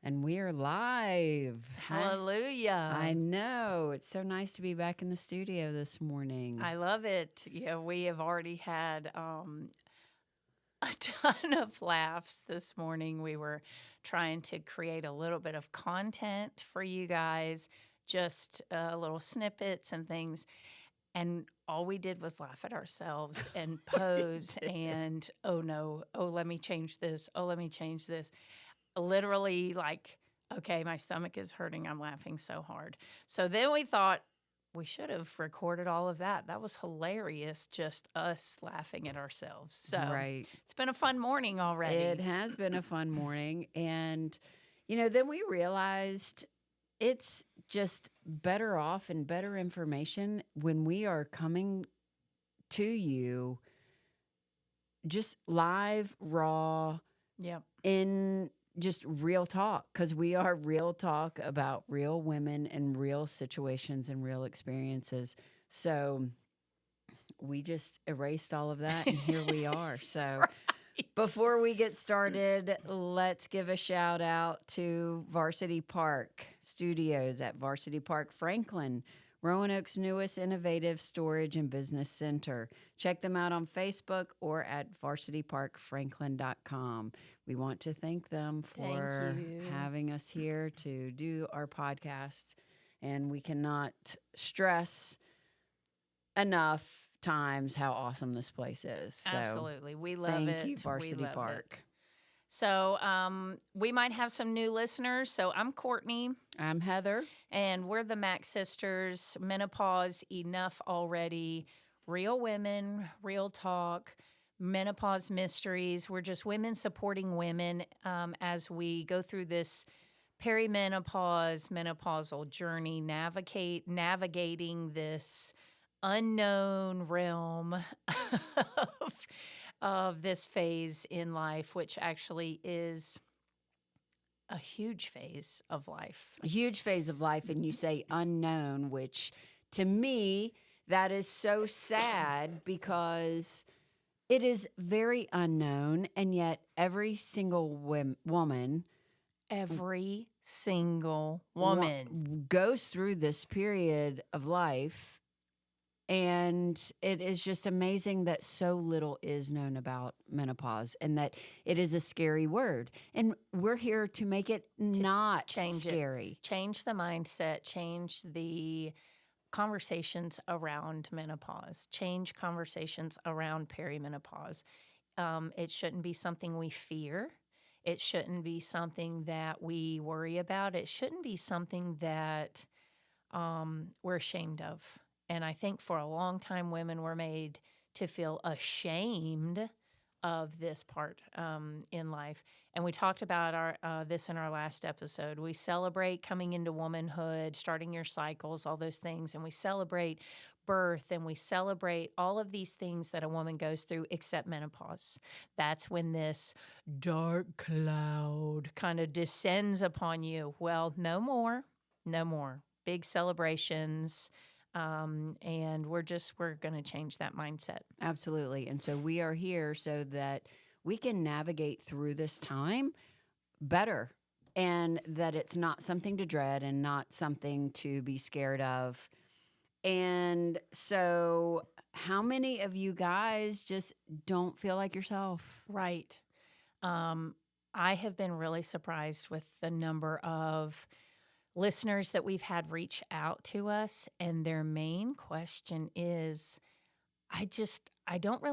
And we are live. Hallelujah. I know. It's so nice to be back in the studio this morning. I love it. Yeah, we have already had a ton of laughs this morning. We were trying to create a little bit of content for you guys, just little snippets and things. And all we did was laugh at ourselves and pose and, oh no, oh, let me change this. Oh, let me change this. Literally, like, okay, my stomach is hurting. I'm laughing so hard. So then we thought we should have recorded all of that. That was hilarious, just us laughing at ourselves. So Right. It's been a fun morning already. It has been a fun morning. And, then we realized it's just better off and better information when we are coming to you just live, raw, Yep. in just real talk, because we are real talk about real women and real situations and real experiences. So we just erased all of that and here we are. So before we get started, let's give a shout out to Varsity Park Studios at Varsity Park Franklin, Roanoke's newest innovative storage and business center. Check them out on Facebook or at varsityparkfranklin.com. We want to thank them for having us here to do our podcast. And we cannot stress enough times how awesome this place is. So Absolutely. We love it. Thank you, Varsity Park. So we might have some new listeners. So I'm Courtney. I'm Heather. And we're the Mac Sisters. Menopause Enough Already. Real women, real talk, menopause mysteries. We're just women supporting women as we go through this perimenopause, menopausal journey, navigating this unknown realm of this phase in life, which actually is a huge phase of life. A huge phase of life, and you say unknown, which to me, that is so sad because it is very unknown, and yet every single woman goes through this period of life. And it is just amazing that so little is known about menopause and that it is a scary word. And we're here to make it not scary. Change the mindset, change the conversations around menopause, change conversations around perimenopause. It shouldn't be something we fear. It shouldn't be something that we worry about. It shouldn't be something that we're ashamed of. And I think for a long time, women were made to feel ashamed of this part in life. And we talked about this in our last episode. We celebrate coming into womanhood, starting your cycles, all those things. And we celebrate birth, and we celebrate all of these things that a woman goes through except menopause. That's when this dark cloud kind of descends upon you. Well, no more. Big celebrations. And we're going to change that mindset. Absolutely. And so we are here so that we can navigate through this time better, and that it's not something to dread and not something to be scared of. And so how many of you guys just don't feel like yourself? Right. I have been really surprised with the number of listeners that we've had reach out to us, and their main question is, I don't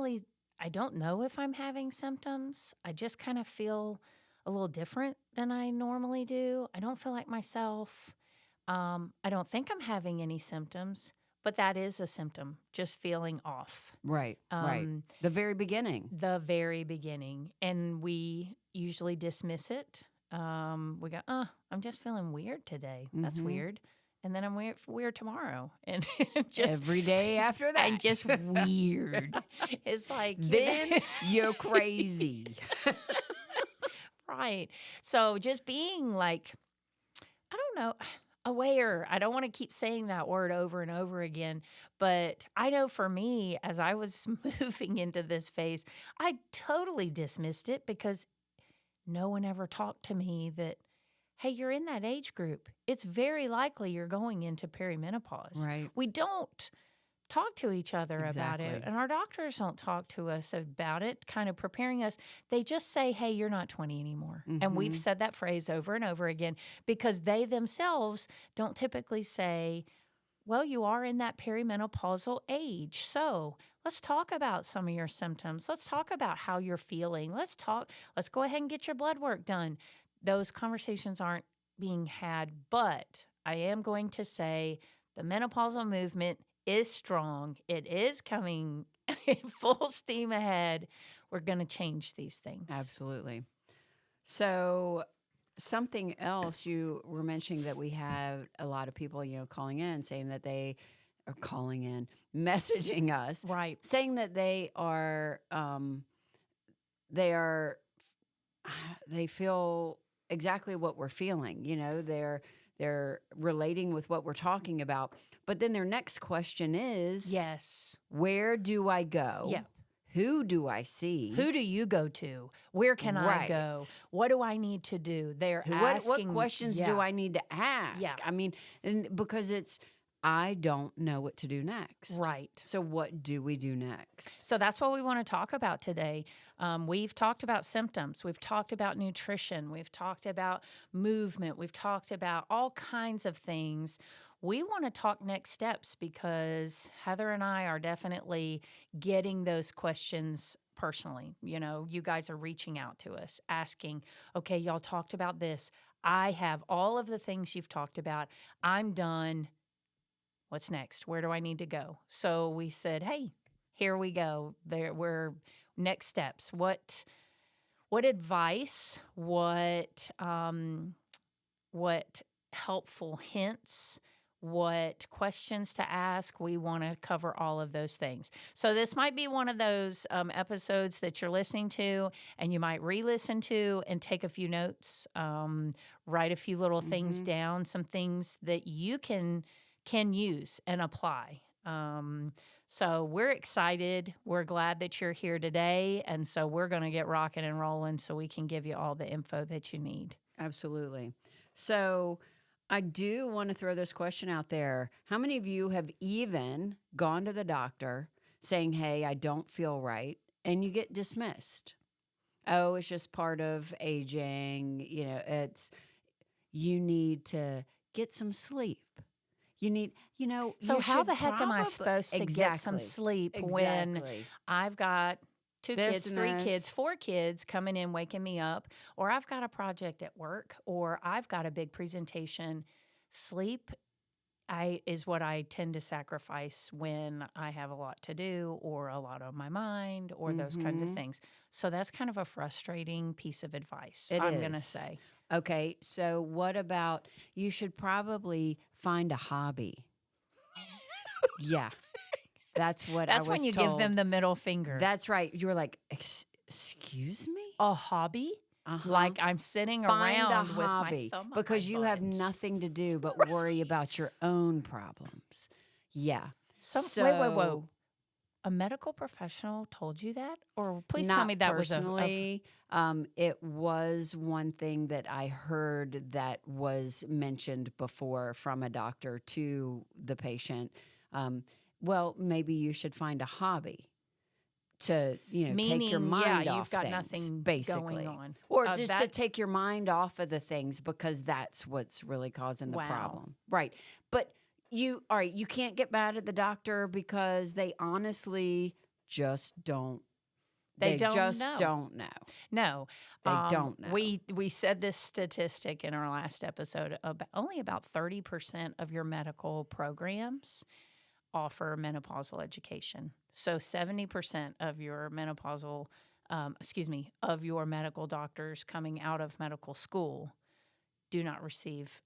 know if I'm having symptoms. I just kind of feel a little different than I normally do. I don't feel like myself. I don't think I'm having any symptoms, but that is a symptom, just feeling off. Right. The very beginning. And we usually dismiss it. We go, I'm just feeling weird today. That's weird. And then I'm weird tomorrow. And just every day after that. I'm just weird. It's like, then you're crazy. Right. So just being like, I don't know, aware. I don't want to keep saying that word over and over again. But I know for me, as I was moving into this phase, I totally dismissed it because no one ever talked to me that hey, you're in that age group. It's very likely you're going into perimenopause. Right. We don't talk to each other about it, Exactly. and our doctors don't talk to us about it, kind of preparing us. They just say, hey, you're not 20 anymore. And we've said that phrase over and over again because they themselves don't typically say, well, you are in that perimenopausal age. So let's talk about some of your symptoms. Let's talk about how you're feeling. Let's go ahead and get your blood work done. Those conversations aren't being had, but I am going to say the menopausal movement is strong. It is coming full steam ahead. We're going to change these things. Absolutely. So something else you were mentioning that we have a lot of people, calling in saying that they are calling in, messaging us, Right. saying that they feel exactly what we're feeling. They're relating with what we're talking about. But then their next question is, yes, where do I go? Yeah. Who do I see? Who do you go to? Where can I go? Right. What do I need to do? They're What asking. questions do I need to ask? Yeah. I mean, and because I don't know what to do next. Right. So what do we do next? So that's what we want to talk about today. We've talked about symptoms. We've talked about nutrition. We've talked about movement. We've talked about all kinds of things. We want to talk next steps because Heather and I are definitely getting those questions personally. You guys are reaching out to us, asking, okay, y'all talked about this. I have all of the things you've talked about. I'm done. What's next? Where do I need to go? So we said, hey, here we go. We're next steps. What advice? What helpful hints? What questions to ask? We want to cover all of those things. So this might be one of those episodes that you're listening to and you might re-listen to and take a few notes, write a few little things down, some things that you can use and apply. So we're excited. We're glad that you're here today. And so we're going to get rocking and rolling so we can give you all the info that you need. Absolutely. So I do want to throw this question out there. How many of you have even gone to the doctor saying, hey, I don't feel right, and you get dismissed? Oh, it's just part of aging. You need to get some sleep. You need, So you how should the heck am I probably- supposed to get some sleep when Exactly. I've got 2 kids, 3 kids, Business. 4 kids coming in, waking me up, or I've got a project at work, or I've got a big presentation? Sleep is what I tend to sacrifice when I have a lot to do or a lot on my mind or those kinds of things. So that's kind of a frustrating piece of advice, I'm going to is. say. Okay, so what about you should probably find a hobby? Yeah, that's what I was That's when you told. give them the middle finger. That's right. You were like, excuse me? A hobby? Like I'm sitting Find around a with hobby my thumb up because my you have butt. nothing to do but worry about your own problems. Yeah. Wait. A medical professional told you that? Or please tell Not me that was personally. It was one thing that I heard that was mentioned before from a doctor to the patient. Well, maybe you should find a hobby to take your mind off you've got things, nothing basically, going on. or just to take your mind off of the things because that's what's really causing the problem, right? But you can't get mad at the doctor because they honestly just don't. They just don't know. No, They don't know. We said this statistic in our last episode. Only about 30% of your medical programs offer menopausal education. So 70% of your of your medical doctors coming out of medical school do not receive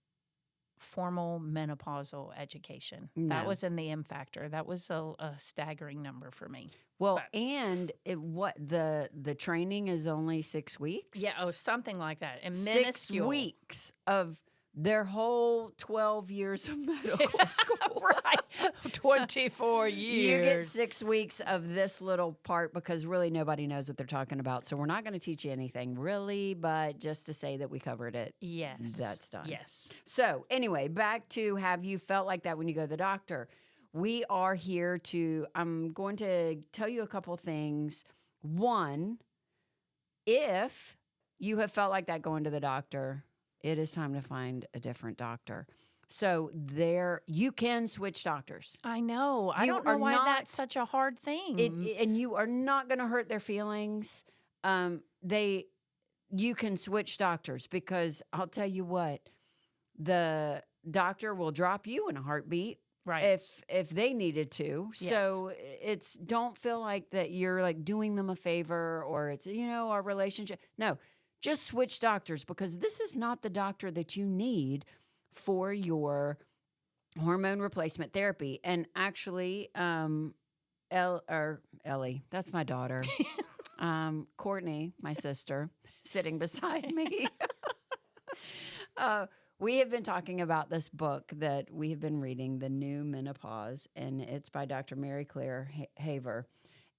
formal menopausal education. No. That was in the M factor. That was a staggering number for me. Well, and the training is only 6 weeks. Yeah, something like that. And 6 minuscule. weeks of their whole 12 years of medical school. Right. 24 You get years. 6 weeks of this little part because really nobody knows what they're talking about. So we're not going to teach you anything really, but just to say that we covered it. Yes. That's done. Yes. So anyway, back to have you felt like that when you go to the doctor? We are here to, I'm going to tell you a couple things. One, if you have felt like that going to the doctor, it is time to find a different doctor. So there, you can switch doctors. I know. I You don't know are why not- that's such a hard thing. And you are not going to hurt their feelings. You can switch doctors because I'll tell you what, the doctor will drop you in a heartbeat. right. If they needed to. Yes. So it's don't feel like that you're like doing them a favor or it's our relationship. No, just switch doctors because this is not the doctor that you need for your hormone replacement therapy. And actually, Ellie, that's my daughter. Courtney, my sister, sitting beside me. We have been talking about this book that we have been reading, The New Menopause, and it's by Dr. Mary Claire Haver.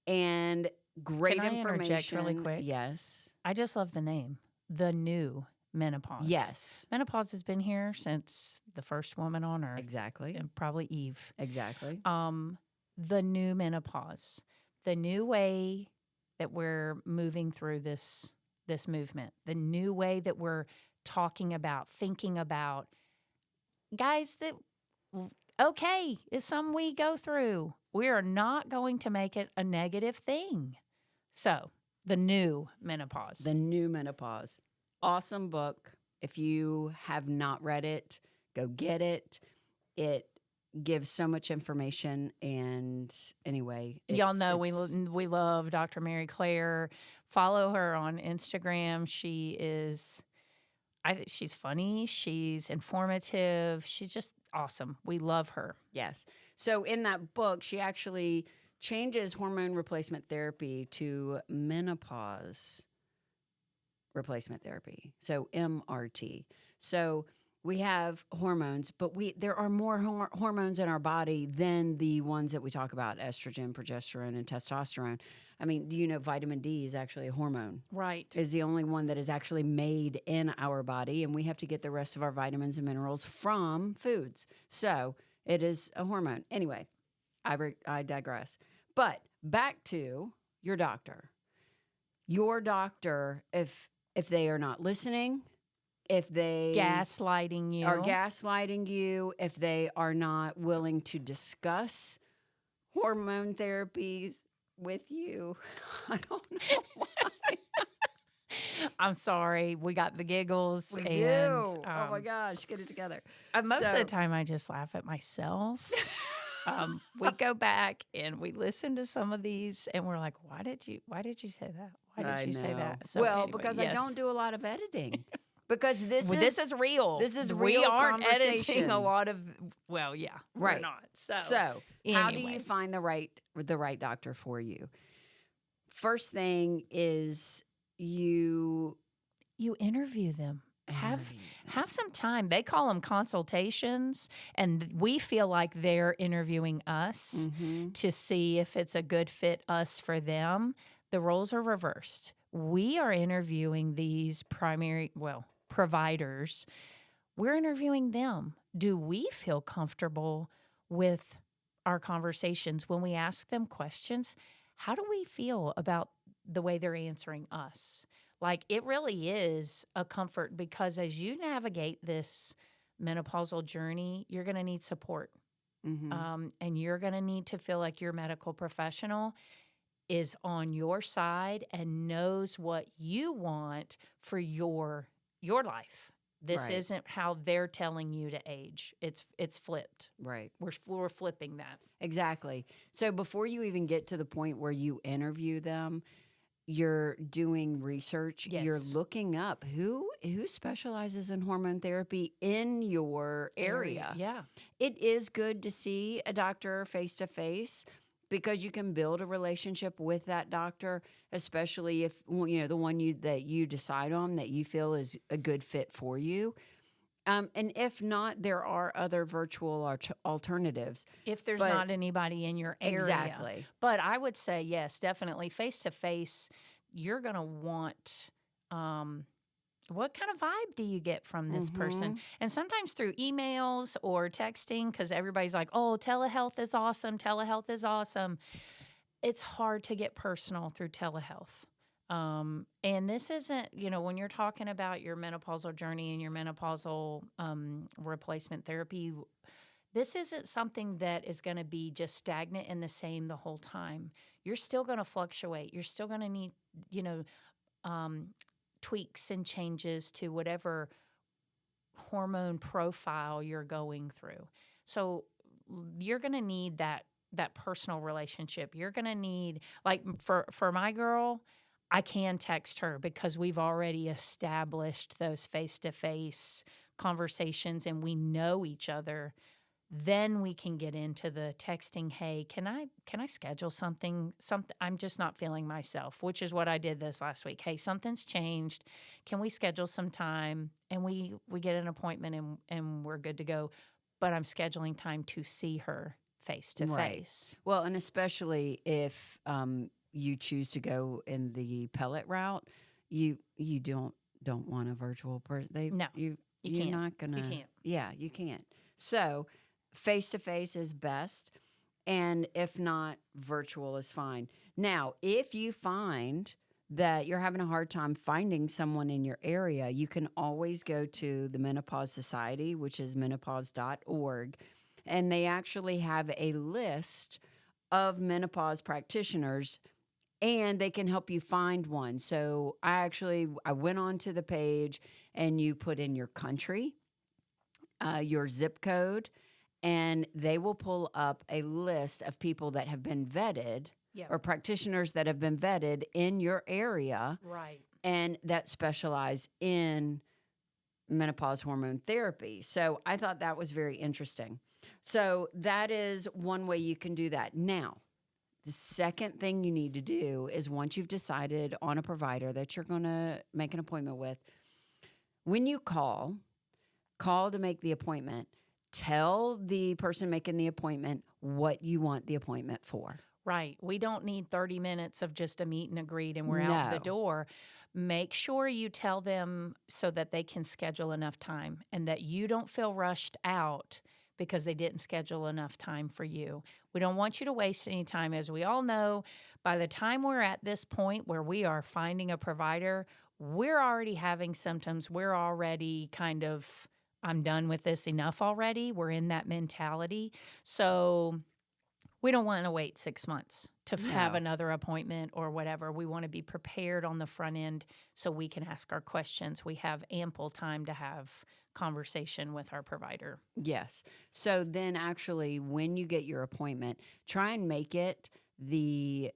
And great Can I information. interject really quick? Yes. I just love the name. The New Menopause. Yes. Menopause has been here since the first woman on earth. Exactly. And probably Eve. Exactly. The new menopause. The new way that we're moving through this movement. The new way that we're talking about, thinking about. Guys, okay, it's something we go through. We are not going to make it a negative thing. So, the new menopause. The New Menopause. Awesome book. If you have not read it, go get it. It gives so much information. And anyway, Y'all know we love Dr. Mary Claire. Follow her on Instagram. She's funny. She's informative. She's just awesome. We love her. Yes. So in that book, she actually changes hormone replacement therapy to menopause replacement therapy. So MRT. So we have hormones, but there are more hormones in our body than the ones that we talk about, estrogen, progesterone, and testosterone. I mean, do you know vitamin D is actually a hormone? Right. Is the only one that is actually made in our body, and we have to get the rest of our vitamins and minerals from foods. So it is a hormone. Anyway, I digress. But back to your doctor. Your doctor, if they are not listening, if they Gaslighting you. are gaslighting you, if they are not willing to discuss hormone therapies with you, I don't know why. I'm sorry. We got the giggles. We and, do. Oh my gosh, get it together. Most of So- the time, I just laugh at myself. We go back and we listen to some of these, and we're like, "Why did you say that? Why did you say that?" So well, anyway, because yes. I don't do a lot of editing. Because this is real. This is we real aren't editing conversation. a lot of. Well, yeah, Right. We're not. So how do anyway. you find the right doctor for you? First thing is you interview them. Have interview them. have some time. They call them consultations, and we feel like they're interviewing us Mhm. to see if it's a good fit us for them. The roles are reversed. We are interviewing these providers. We're interviewing them. Do we feel comfortable with our conversations when we ask them questions? How do we feel about the way they're answering us? Like, it really is a comfort because as you navigate this menopausal journey, you're going to need support. Mhm. And you're going to need to feel like your medical professional is on your side and knows what you want for your life. This Right. isn't how they're telling you to age. It's flipped. Right. We're flipping that. Exactly. So before you even get to the point where you interview them, you're doing research. You're Yes. looking up who specializes in hormone therapy in your area. Yeah. It is good to see a doctor face to face because you can build a relationship with that doctor, especially if the one that you decide on that you feel is a good fit for you. And if not, there are other virtual alternatives. If there's But not anybody in your area. exactly. But I would say, yes, definitely face to face, you're going to want what kind of vibe do you get from this person? And sometimes through emails or texting, because everybody's like, oh, telehealth is awesome. Telehealth is awesome. It's hard to get personal through telehealth. And this isn't, when you're talking about your menopausal journey and your menopausal replacement therapy, this isn't something that is going to be just stagnant and the same the whole time. You're still going to fluctuate. You're still going to need, tweaks and changes to whatever hormone profile you're going through. So you're going to need that personal relationship. You're going to need, like for my girl, I can text her because we've already established those face-to-face conversations and we know each other. Then we can get into the texting, hey, can I schedule something? I'm just not feeling myself, which is what I did this last week. Hey, something's changed. Can we schedule some time? And we get an appointment and we're good to go. But I'm scheduling time to see her face to face. Well, and especially if you choose to go in the pellet route, you don't want a virtual person. No, you're can't. not gonna. You can't. Yeah, you can't. So face to face is best, and if not, virtual is fine. Now, if you find that you're having a hard time finding someone in your area, you can always go to the Menopause Society, which is menopause.org, and they actually have a list of menopause practitioners, and they can help you find one. So I went onto the page, and you put in your country, your zip code, and they will pull up a list of people that have been vetted or practitioners that have been vetted in your area, right, and that specialize in menopause hormone therapy. So I thought that was very interesting. So that is one way you can do that. Now, the second thing you need to do is, once you've decided on a provider that you're going to make an appointment with, when you call to make the appointment, tell the person making the appointment what you want the appointment for. Right. We don't need 30 minutes of just a meet and a greet and we're out the door. Make sure you tell them so that they can schedule enough time and that you don't feel rushed out because they didn't schedule enough time for you. We don't want you to waste any time. As we all know, by the time we're at this point where we are finding a provider, we're already having symptoms. We're already kind of, I'm done with this enough already. We're in that mentality. So we don't want to wait 6 months to have another appointment or whatever. We want to be prepared on the front end so we can ask our questions. We have ample time to have conversation with our provider. Yes. So then actually, when you get your appointment, try and make it the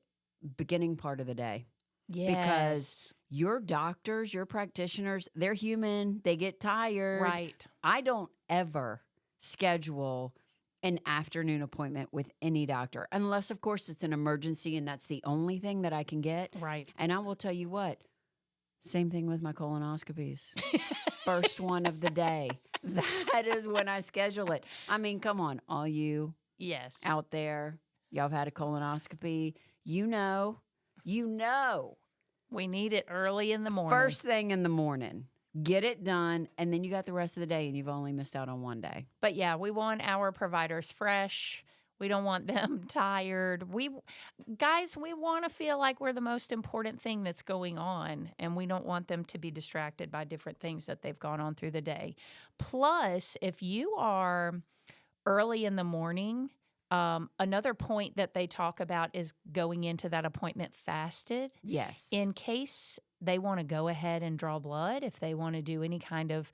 beginning part of the day. Yes. Because your doctors, your practitioners, they're human. They get tired. Right. I don't ever schedule an afternoon appointment with any doctor, unless, of course, it's an emergency and that's the only thing that I can get. Right. And I will tell you what, same thing with my colonoscopies. First one of the day. That is when I schedule it. I mean, come on, all you out there, y'all have had a colonoscopy, you know. We need it early in the morning. First thing in the morning. Get it done, and then you got the rest of the day, and you've only missed out on one day. But yeah, we want our providers fresh. We don't want them tired. We want to feel like we're the most important thing that's going on, and we don't want them to be distracted by different things that they've gone on through the day. Plus, if you are early in the morning, another point that they talk about is going into that appointment fasted. Yes. In case they want to go ahead and draw blood, if they want to do any kind of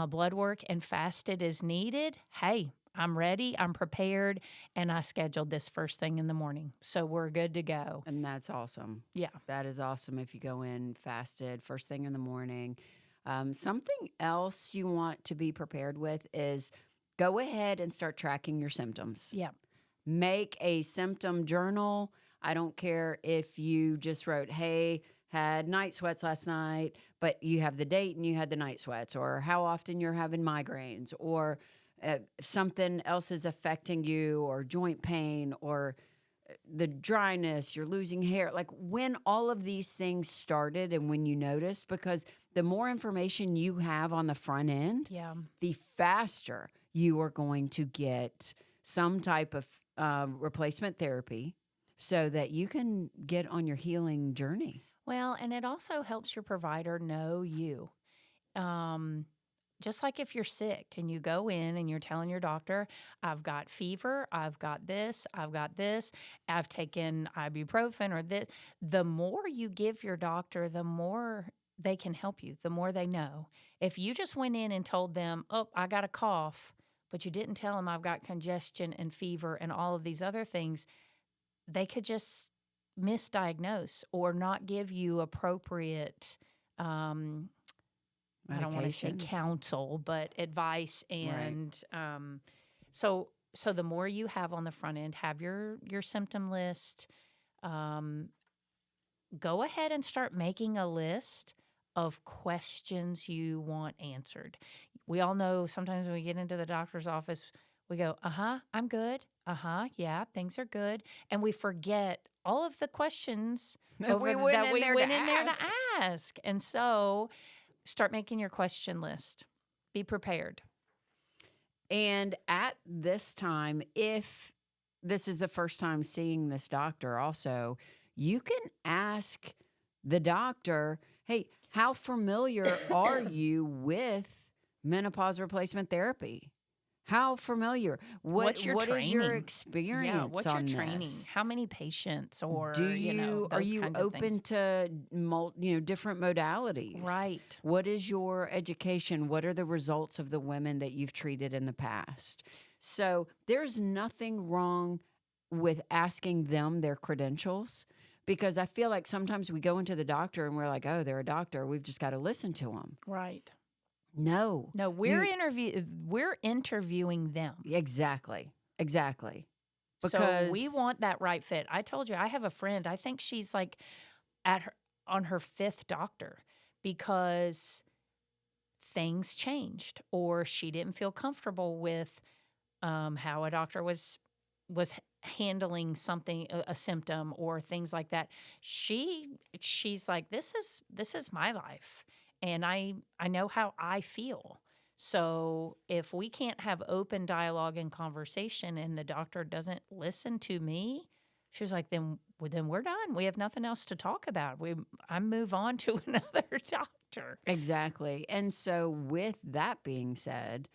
blood work and fasted is needed, hey, I'm ready, I'm prepared, and I scheduled this first thing in the morning. So we're good to go. And that's awesome. Yeah. That is awesome if you go in fasted first thing in the morning. Something else you want to be prepared with is go ahead and start tracking your symptoms. Yeah. Make a symptom journal. I don't care if you just wrote, hey, had night sweats last night, but you have the date and you had the night sweats, or how often you're having migraines, or something else is affecting you, or joint pain, or the dryness, you're losing hair, like when all of these things started and when you noticed, because the more information you have on the front end, Yeah. the faster you are going to get some type of replacement therapy so that you can get on your healing journey. Well, and it also helps your provider know you. Um, just like if you're sick and you go in and you're telling your doctor, I've got fever, I've got this, I've taken ibuprofen or this. The more you give your doctor, the more they can help you, the more they know. If you just went in and told them, oh, I got a cough, but you didn't tell them I've got congestion and fever and all of these other things, they could just misdiagnose or not give you appropriate I don't want to say Medications. counsel, but advice. Right. And so the more you have on the front end, have your symptom list. Um, go ahead and start making a list of questions you want answered. We all know sometimes when we get into the doctor's office, we go, I'm good. Yeah, things are good. And we forget all of the questions That we went that in we there went to in there to ask. ask. And so start making your question list. Be prepared. And at this time, if this is the first time seeing this doctor, also, you can ask the doctor, hey, how familiar are you with menopause replacement therapy? How familiar? What's your What is your training? experience Yeah, what's your on training? this? How many patients Do or, are those you kinds of open things. to different modalities? Right. What is your education? What are the results of the women that you've treated in the past? So there's nothing wrong with asking them their credentials, because I feel like sometimes we go into the doctor and we're like, oh, they're a doctor, we've just got to listen to them. Right. No. No, we're interviewing them. Exactly. So we Because want that right fit. I told you I have a friend. I think she's like on her fifth doctor because things changed or she didn't feel comfortable with how a doctor was handling something, a symptom or things like that. She's like, this is my life, and I know how I feel. So if we can't have open dialogue and conversation, and the doctor doesn't listen to me, she was like, then we're done. We have nothing else to talk about. I move on to another doctor. exactly. And so with that being said,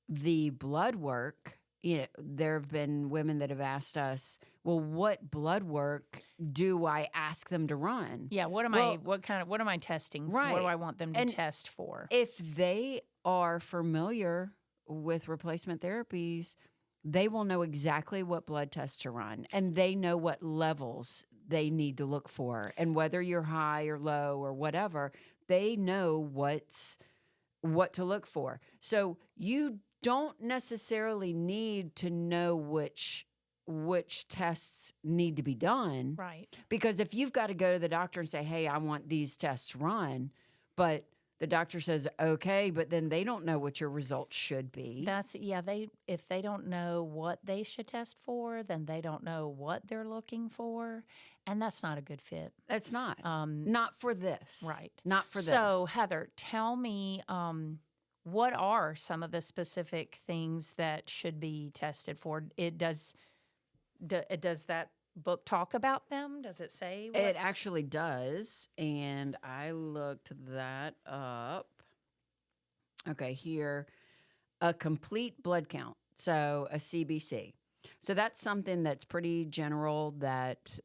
the blood work, there have been women that have asked us, well, what blood work do I ask them to run? Yeah, what am I testing? Right. What do I want them to And test for? if they are familiar with replacement therapies, they will know exactly what blood tests to run, and they know what levels they need to look for. And whether you're high or low or whatever, they know what to look for. So you don't necessarily need to know which tests need to be done. Right. Because if you've got to go to the doctor and say, hey, I want these tests run, but the doctor says, okay, but then they don't know what your results should be. If they don't know what they should test for, then they don't know what they're looking for, and that's not a good fit. It's not. Not for this. Right. Not for this. So, Heather, tell me, what are some of the specific things that should be tested for? Does that book talk about them? Does it say what? It actually does, and I looked that up. Okay, here, a complete blood count, so a CBC. So that's something that's pretty general that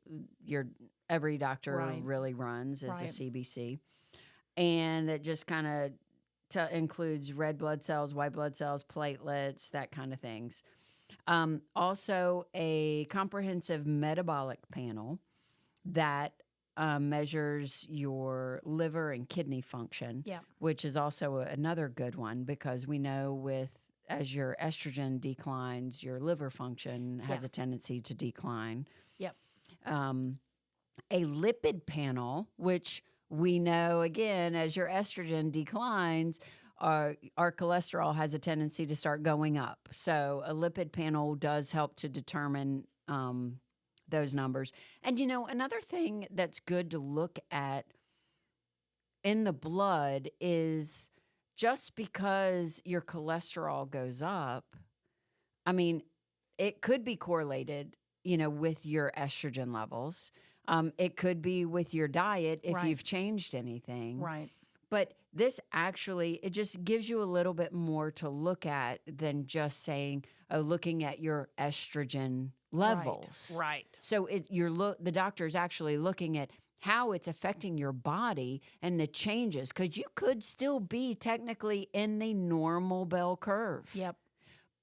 every doctor Right. really runs is Right. a CBC, and it just kind of includes red blood cells, white blood cells, platelets, that kind of things. Also, a comprehensive metabolic panel that measures your liver and kidney function, Yeah. which is also another good one, because we know as your estrogen declines, your liver function has Yeah. a tendency to decline. Yep. A lipid panel, which we know, again, as your estrogen declines, our cholesterol has a tendency to start going up. So a lipid panel does help to determine those numbers. And, another thing that's good to look at in the blood is just because your cholesterol goes up, I mean, it could be correlated, with your estrogen levels. It could be with your diet if Right. you've changed anything. Right. But this actually, it just gives you a little bit more to look at than just saying, looking at your estrogen levels. Right. So the doctor is actually looking at how it's affecting your body and the changes, because you could still be technically in the normal bell curve. Yep.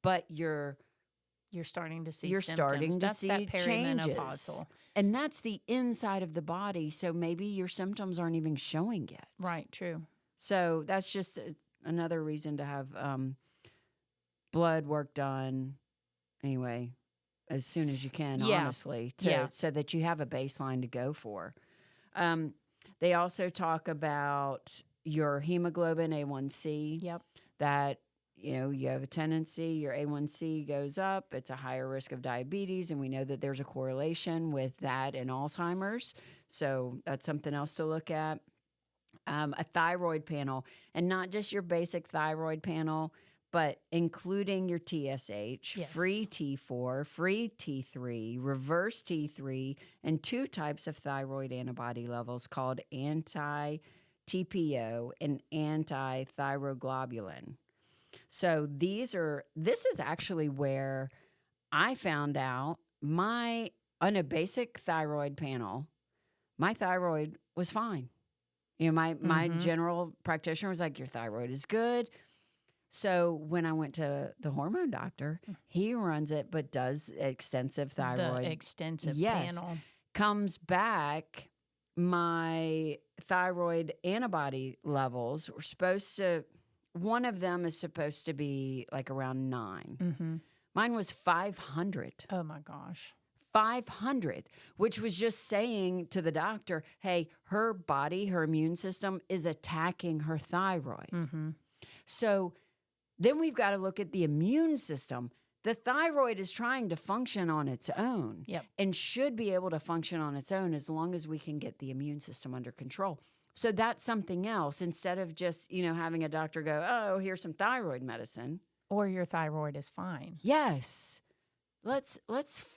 But you're starting to see you're symptoms. starting to That's see that changes. perimenopausal. And that's the inside of the body. So maybe your symptoms aren't even showing yet. Right, true. So that's just another reason to have blood work done anyway, as soon as you can, honestly, so that you have a baseline to go for. They also talk about your hemoglobin A1C. Yep. That, you have a tendency, your A1C goes up, it's a higher risk of diabetes, and we know that there's a correlation with that and Alzheimer's. So that's something else to look at. A thyroid panel, and not just your basic thyroid panel, but including your TSH, Yes. free T4, free T3, reverse T3, and 2 types of thyroid antibody levels called anti-TPO and anti-thyroglobulin. So this is actually where I found out on a basic thyroid panel, my thyroid was fine. My general practitioner was like, your thyroid is good. So when I went to the hormone doctor, he runs it, but does extensive thyroid. The extensive Yes. panel. Comes back, my thyroid antibody levels were one of them is supposed to be like around 9. Mm-hmm. Mine was 500. Oh my gosh. 500, which was just saying to the doctor, hey, her body, her immune system is attacking her thyroid. Mm-hmm. So then we've got to look at the immune system. The thyroid is trying to function on its own. Yep. And should be able to function on its own as long as we can get the immune system under control. So that's something else, instead of just, having a doctor go, oh, here's some thyroid medicine. Or your thyroid is fine. Yes. Let's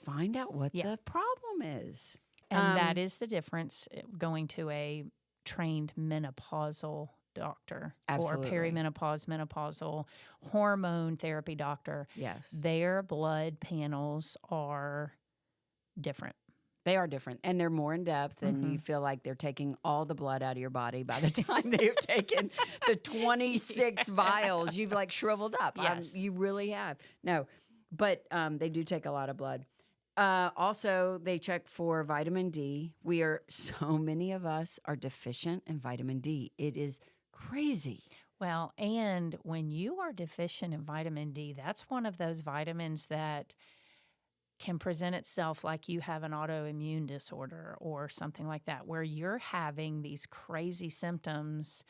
find out what the problem is. And that is the difference going to a trained menopausal doctor. Absolutely. Or perimenopause, menopausal hormone therapy doctor. Yes. Their blood panels are different. They are different, and they're more in depth, and you feel like they're taking all the blood out of your body by the time they've taken the 26 vials. You've like shriveled up. Yes. You really have. No, but they do take a lot of blood. Also, they check for vitamin D. So many of us are deficient in vitamin D. It is crazy. Well, and when you are deficient in vitamin D, that's one of those vitamins that can present itself like you have an autoimmune disorder or something like that, where you're having these crazy symptoms,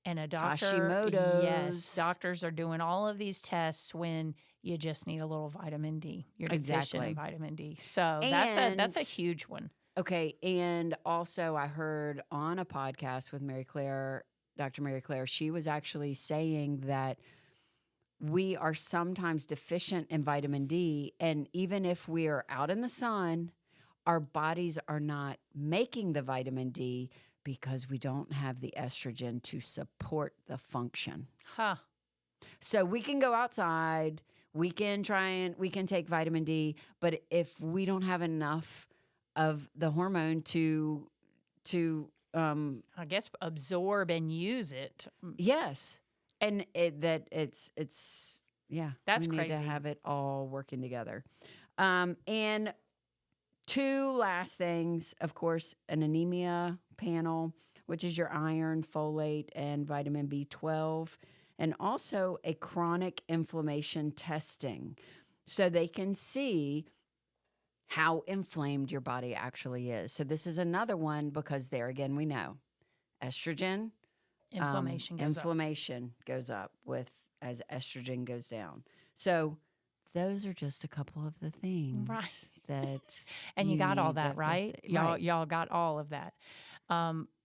and a doctor, Hashimoto's. Yes, doctors are doing all of these tests when you just need a little vitamin D. You're deficient in vitamin D. So that's a huge one. Okay, and also I heard on a podcast with Dr. Mary Claire, she was actually saying that we are sometimes deficient in vitamin D, and even if we are out in the sun, our bodies are not making the vitamin D because we don't have the estrogen to support the function. Huh. So we can go outside, we can take vitamin D, but if we don't have enough of the hormone to I guess absorb and use it. Yes. And it's That's we need crazy. to have it all working together. And 2 last things, of course, an anemia panel, which is your iron, folate, and vitamin B12, and also a chronic inflammation testing, so they can see how inflamed your body actually is. So this is another one, because there again we know estrogen, Inflammation goes up. inflammation goes up with as estrogen goes down. So those are just a couple of the things Right. that And you got all need that, right? Right. Y'all got all of that.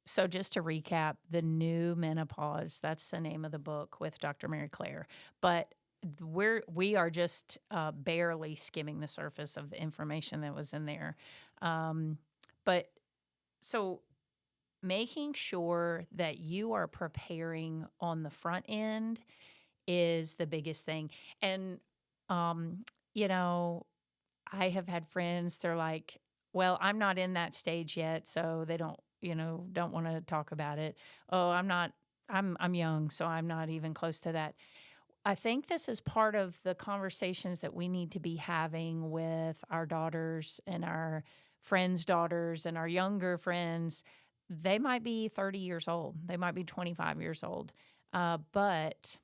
So just to recap, The New Menopause, that's the name of the book with Dr. Mary Claire. But we are just barely skimming the surface of the information that was in there. But so making sure that you are preparing on the front end is the biggest thing. And, you know, I have had friends, they're like, well, I'm not in that stage yet, so they don't want to talk about it. Oh, I'm young, so I'm not even close to that. I think this is part of the conversations that we need to be having with our daughters and our friends' daughters and our younger friends. They might be 30 years old, they might be 25 years old, but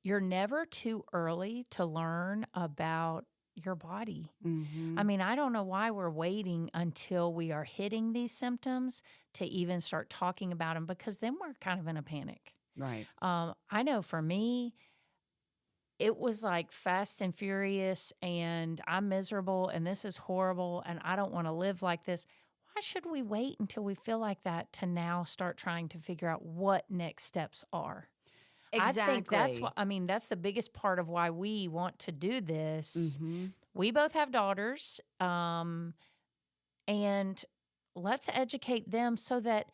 you're never too early to learn about your body. Mm-hmm. I mean, I don't know why we're waiting until we are hitting these symptoms to even start talking about them, because then we're kind of in a panic. Right. I know for me, it was like fast and furious, and I'm miserable, and this is horrible, and I don't want to live like this. Why should we wait until we feel like that to now start trying to figure out what next steps are? Exactly. I think that's the biggest part of why we want to do this. Mm-hmm. We both have daughters, and let's educate them so that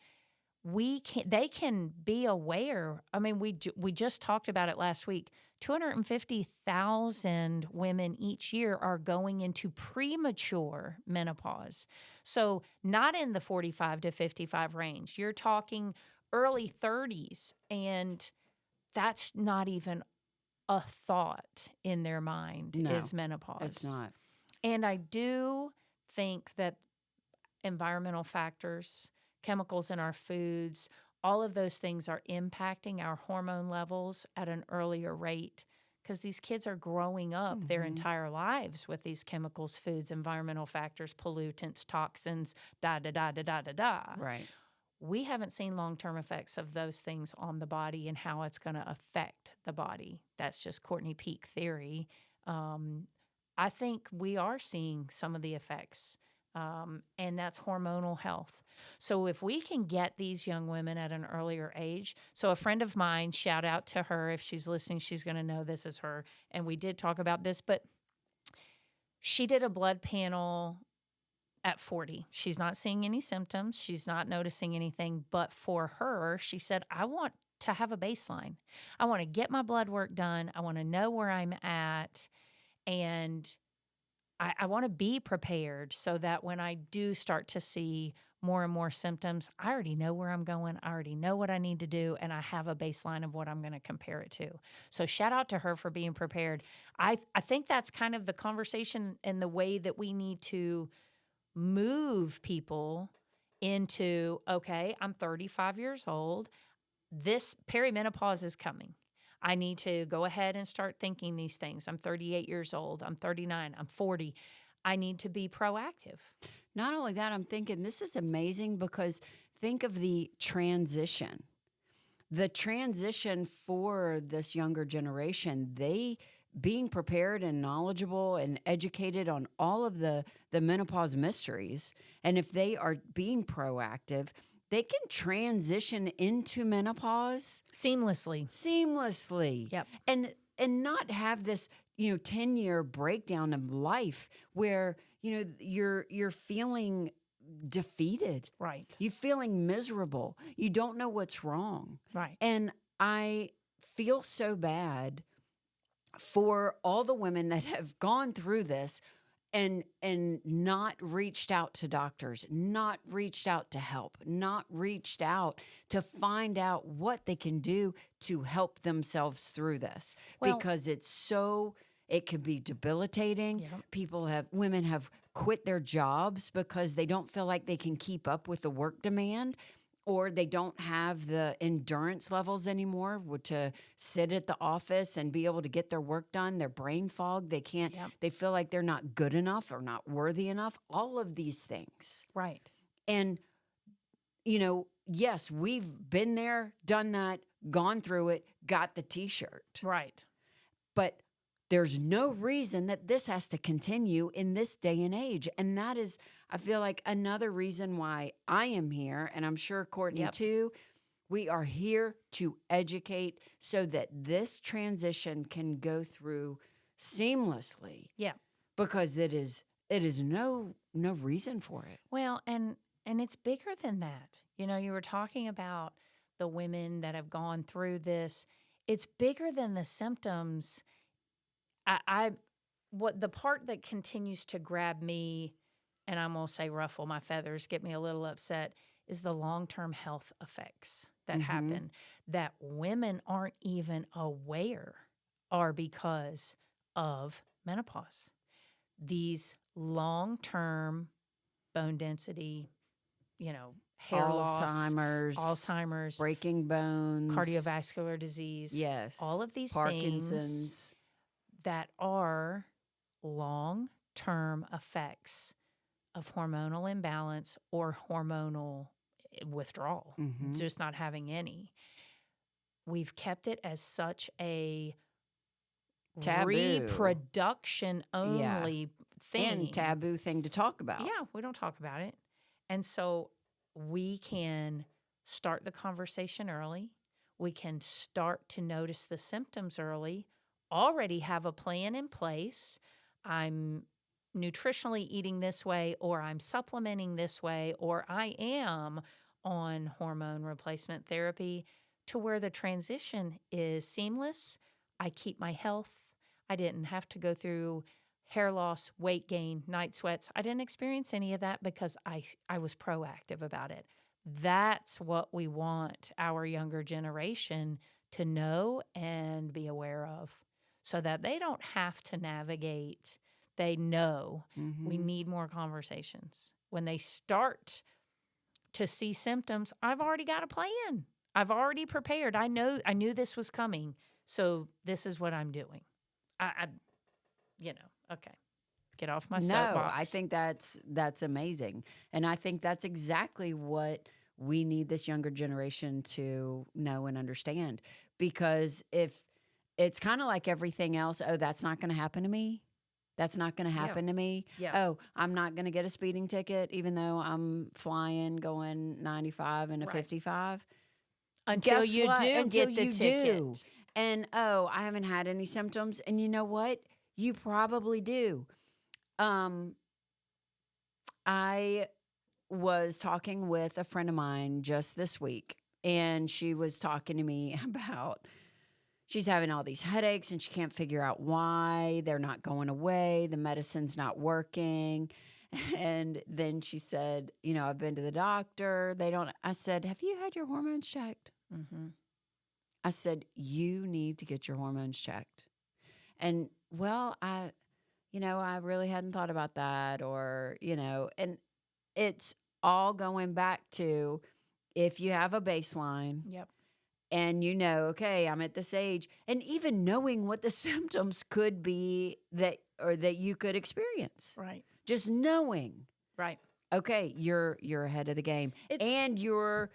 they can be aware. I mean, we just talked about it last week. 250,000 women each year are going into premature menopause. So not in the 45 to 55 range. You're talking early 30s, and that's not even a thought in their mind is menopause. It's not. And I do think that environmental factors, chemicals in our foods, all of those things are impacting our hormone levels at an earlier rate, because these kids are growing up their entire lives with these chemicals, foods, environmental factors, pollutants, toxins, da. Right. We haven't seen long-term effects of those things on the body and how it's going to affect the body. That's just Courtney Peak theory. I think we are seeing some of the effects, and that's hormonal health. So if we can get these young women at an earlier age, so a friend of mine, shout out to her, if she's listening, she's going to know this is her, and we did talk about this, but she did a blood panel at 40. She's not seeing any symptoms. She's not noticing anything. But for her, she said, I want to have a baseline. I want to get my blood work done. I want to know where I'm at. And I want to be prepared so that when I do start to see more and more symptoms, I already know where I'm going. I already know what I need to do. And I have a baseline of what I'm going to compare it to. So shout out to her for being prepared. I think that's kind of the conversation and the way that we need to move people into, okay, I'm 35 years old. This perimenopause is coming. I need to go ahead and start thinking these things. I'm 38 years old. I'm 39. I'm 40. I need to be proactive. Not only that, I'm thinking this is amazing because think of the transition. The transition for this younger generation, they being prepared and knowledgeable and educated on all of the menopause mysteries. And if they are being proactive, they can transition into menopause seamlessly. Yep. And not have this, 10-year breakdown of life where, you're feeling defeated. Right. You're feeling miserable. You don't know what's wrong. Right. And I feel so bad for all the women that have gone through this and not reached out to doctors, not reached out to help, not reached out to find out what they can do to help themselves through this. Well, because it can be debilitating. Yep. Women have quit their jobs because they don't feel like they can keep up with the work demand, or they don't have the endurance levels anymore to sit at the office and be able to get their work done. They're brain fog. They can't, Yep. They feel like they're not good enough or not worthy enough. All of these things. Right. And, yes, we've been there, done that, gone through it, got the t-shirt. Right. But there's no reason that this has to continue in this day and age. And that is, I feel like, another reason why I am here, and I'm sure Courtney Yep. too. We are here to educate so that this transition can go through seamlessly. Yeah. Because it is no reason for it. Well, and it's bigger than that. You know, you were talking about the women that have gone through this. It's bigger than the symptoms. What the part that continues to grab me, and I'm gonna say ruffle my feathers, get me a little upset, is the long-term health effects that happen that women aren't even aware are because of menopause. These long-term bone density, hair Alzheimer's, loss, Alzheimer's, breaking bones, cardiovascular disease. yes, all of these Parkinson's things that are long-term effects of hormonal imbalance or hormonal withdrawal, just not having any. We've kept it as such a taboo, reproduction only thing. And taboo thing to talk about. Yeah, we don't talk about it. And so we can start the conversation early. We can start to notice the symptoms early, already have a plan in place. I'm nutritionally eating this way, or I'm supplementing this way, or I am on hormone replacement therapy, to where the transition is seamless. I keep my health. I didn't have to go through hair loss, weight gain, night sweats. I didn't experience any of that because I was proactive about it. That's what we want our younger generation to know and be aware of, so that they don't have to navigate. They know we need more conversations. When they start to see symptoms, I've already got a plan. I've already prepared. I knew this was coming, so this is what I'm doing. Okay, get off my soapbox. No, I think that's amazing. And I think that's exactly what we need this younger generation to know and understand. Because if it's kind of like everything else, oh, that's not going to happen to me. That's not going to happen to me. Yeah. Oh, I'm not going to get a speeding ticket, even though I'm flying going 95 and a 55. Until Guess you what? do Until get the you ticket. do. And, oh, I haven't had any symptoms. And you know what? You probably do. I was talking with a friend of mine just this week, and she was talking to me about she's having all these headaches and she can't figure out why. They're not going away. The medicine's not working. And then she said, I've been to the doctor. I said, have you had your hormones checked? I said, you need to get your hormones checked. And, well, I really hadn't thought about that, and it's all going back to, if you have a baseline. Yep. And okay, I'm at this age, and even knowing what the symptoms could be that you could experience. Right. Just knowing. Right. Okay, you're ahead of the game. And you're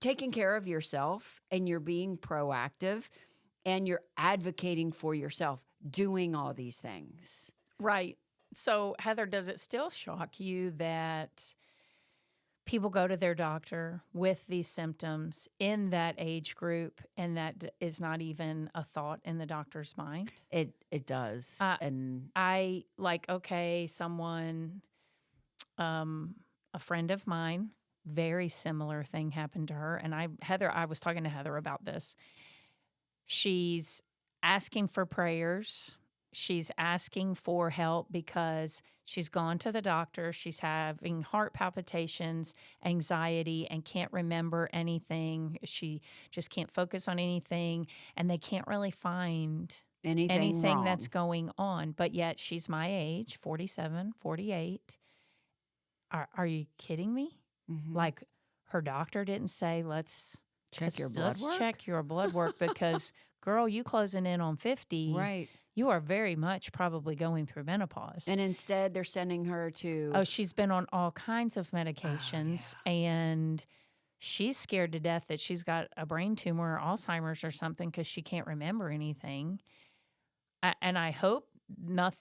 taking care of yourself, and you're being proactive, and you're advocating for yourself, doing all these things. Right. So, Heather, does it still shock you that people go to their doctor with these symptoms in that age group, and that is not even a thought in the doctor's mind? It does. And someone, a friend of mine, very similar thing happened to her. And I was talking to Heather about this. She's asking for prayers. She's asking for help because she's gone to the doctor. She's having heart palpitations, anxiety, and can't remember anything. She just can't focus on anything, and they can't really find anything wrong. That's going on. But yet she's my age, 47, 48. Are you kidding me? Like, her doctor didn't say, let's check your blood work? Check your blood work because, girl, you closing in on 50. Right. you are very much probably going through menopause. And instead, they're sending her to. Oh, she's been on all kinds of medications, and she's scared to death that she's got a brain tumor or Alzheimer's or something because she can't remember anything. And I hope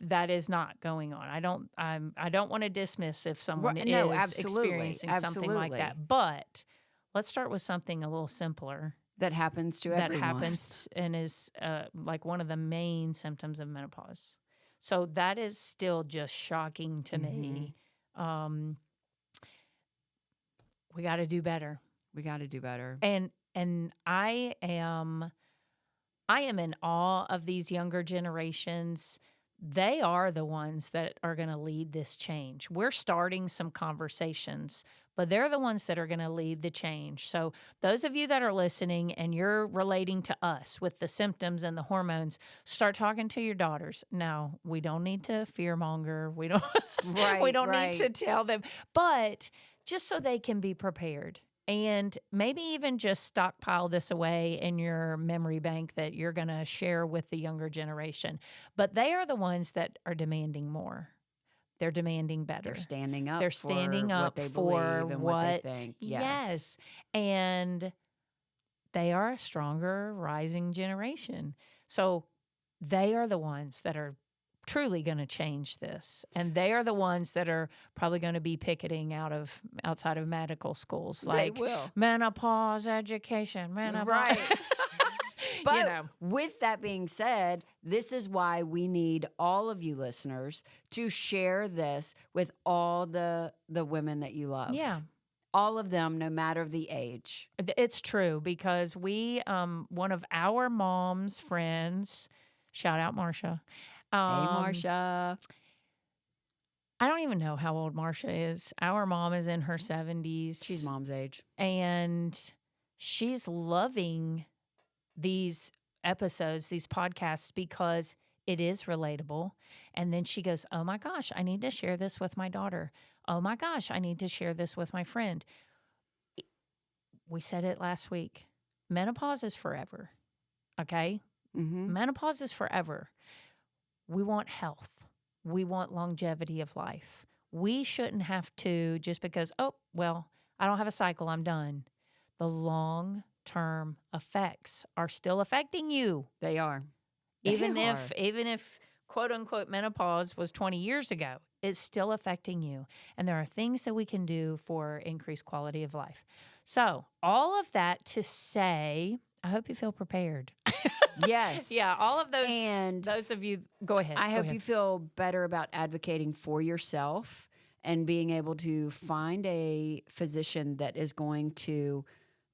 that is not going on. I don't want to dismiss if someone No, is absolutely, experiencing something like that. But let's start with something a little simpler that happens to that everyone. happens and is like one of the main symptoms of menopause. So that is still just shocking to me. We got to do better. We got to do better. And I am in awe of these younger generations. They are the ones that are going to lead this change. We're starting some conversations, but they're the ones that are going to lead the change. So those of you that are listening and you're relating to us with the symptoms and the hormones, start talking to your daughters. Now, we don't need to fearmonger. We don't we don't need to tell them, but just so they can be prepared. And maybe even just stockpile this away in your memory bank that you're going to share with the younger generation. But they are the ones that are demanding more. They're demanding better. They're standing up. They're standing up what they for believe and what they think. Yes. And they are a stronger, rising generation. So they are the ones that are truly going to change this, and they are the ones that are probably going to be picketing outside of medical schools, like they will. Menopause education, menopause. Right. But with that being said, this is why we need all of you listeners to share this with all the women that you love. Yeah. All of them, no matter the age. It's true, because we, one of our mom's friends, shout out Marsha. Hey, Marsha. I don't even know how old Marsha is. Our mom is in her 70s. She's mom's age. And she's loving these episodes, these podcasts, because it is relatable. And then she goes, oh my gosh, I need to share this with my daughter. Oh my gosh, I need to share this with my friend. We said it last week. Menopause is forever. Okay? Mm-hmm. Menopause is forever. We want health. We want longevity of life. We shouldn't have to, just because, oh, well, I don't have a cycle, I'm done. The long-term effects are still affecting you. They are. Even if quote unquote menopause was 20 years ago, it's still affecting you. And there are things that we can do for increased quality of life. So all of that to say, I hope you feel prepared. Yes. Yeah, all of those. And those of you, go ahead. I hope you feel better about advocating for yourself and being able to find a physician that is going to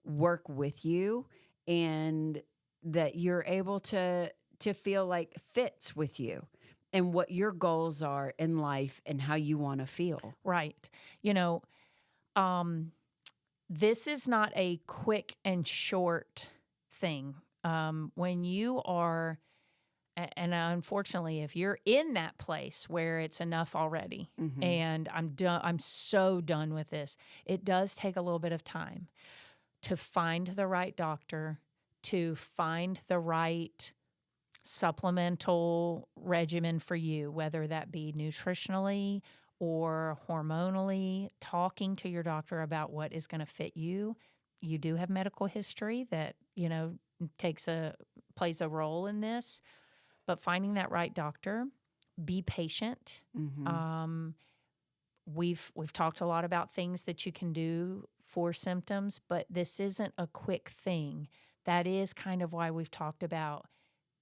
work with you and that you're able to feel like fits with you and what your goals are in life and how you want to feel. Right. This is not a quick and short thing. When you are, and unfortunately, if you're in that place where it's enough already, Mm-hmm. and I'm so done with this, it does take a little bit of time to find the right doctor, to find the right supplemental regimen for you, whether that be nutritionally or hormonally, talking to your doctor about what is going to fit you. You do have medical history that, plays a role in this, but finding that right doctor, be patient. Mm-hmm. We've talked a lot about things that you can do for symptoms, but this isn't a quick thing. That is kind of why we've talked about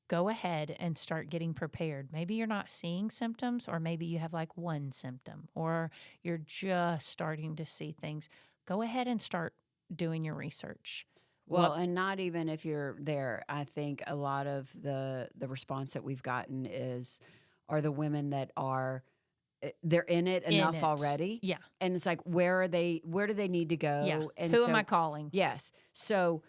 go ahead and start getting prepared. Maybe you're not seeing symptoms, or maybe you have like one symptom, or you're just starting to see things. Go ahead and start doing your research. Well, and not even if you're there. I think a lot of the response that we've gotten are the women that they're in it enough already. Yeah. And it's like, where do they need to go? Yeah. And Who am I calling? Yes. So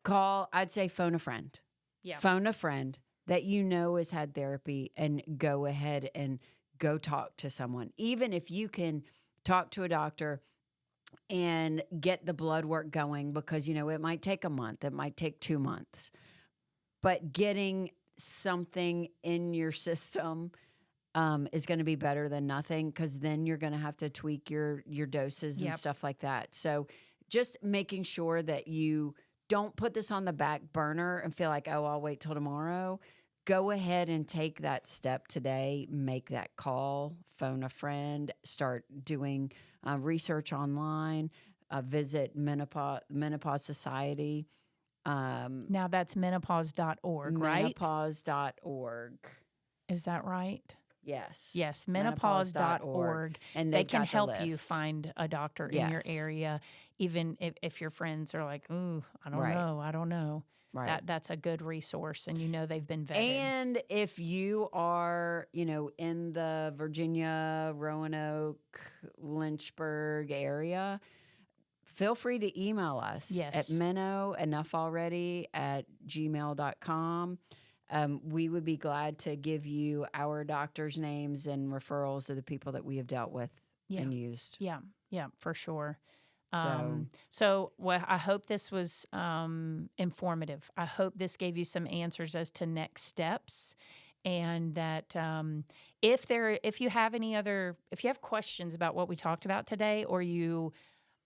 I'd say phone a friend. Yeah. Phone a friend that has had therapy and go ahead and go talk to someone. Even if you can talk to a doctor and get the blood work going, because, it might take a month, it might take 2 months. But getting something in your system is going to be better than nothing, because then you're going to have to tweak your doses and Yep. stuff like that. So just making sure that you don't put this on the back burner and feel like, oh, I'll wait till tomorrow. Go ahead and take that step today. Make that call, phone a friend, start doing research online, visit Menopause Society. Now that's menopause.org, right? Menopause.org. Is that right? Yes. Yes, Menopause.org. menopause.org. And They they've can got the help you list. find a doctor in your Yes. area, even if your friends are like, ooh, I don't Right. know, I don't know. Right. That's a good resource, and they've been vetted. And if you are, in the Virginia, Roanoke, Lynchburg area, feel free to email us at Yes. menoenoughalready@gmail.com. We would be glad to give you our doctors' names and referrals of the people that we have dealt with and used. Yeah, for sure. So, Well, I hope this was informative. I hope this gave you some answers as to next steps, and that if you have questions about what we talked about today, or you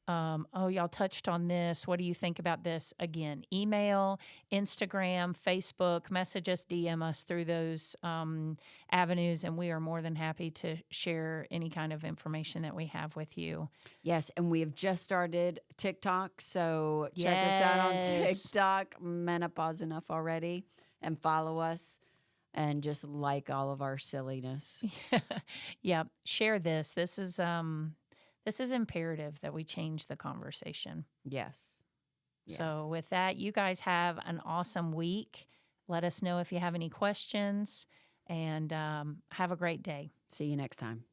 y'all touched on this, what do you think about this? Again, email, Instagram, Facebook, message us, DM us through those avenues, and we are more than happy to share any kind of information that we have with you. yes, and we have just started TikTok, so check us out on Yes. TikTok, Menopause Enough Already, and follow us and just like all of our silliness. Yeah, share this. This is imperative that we change the conversation. Yes. So with that, you guys have an awesome week. Let us know if you have any questions, and have a great day. See you next time.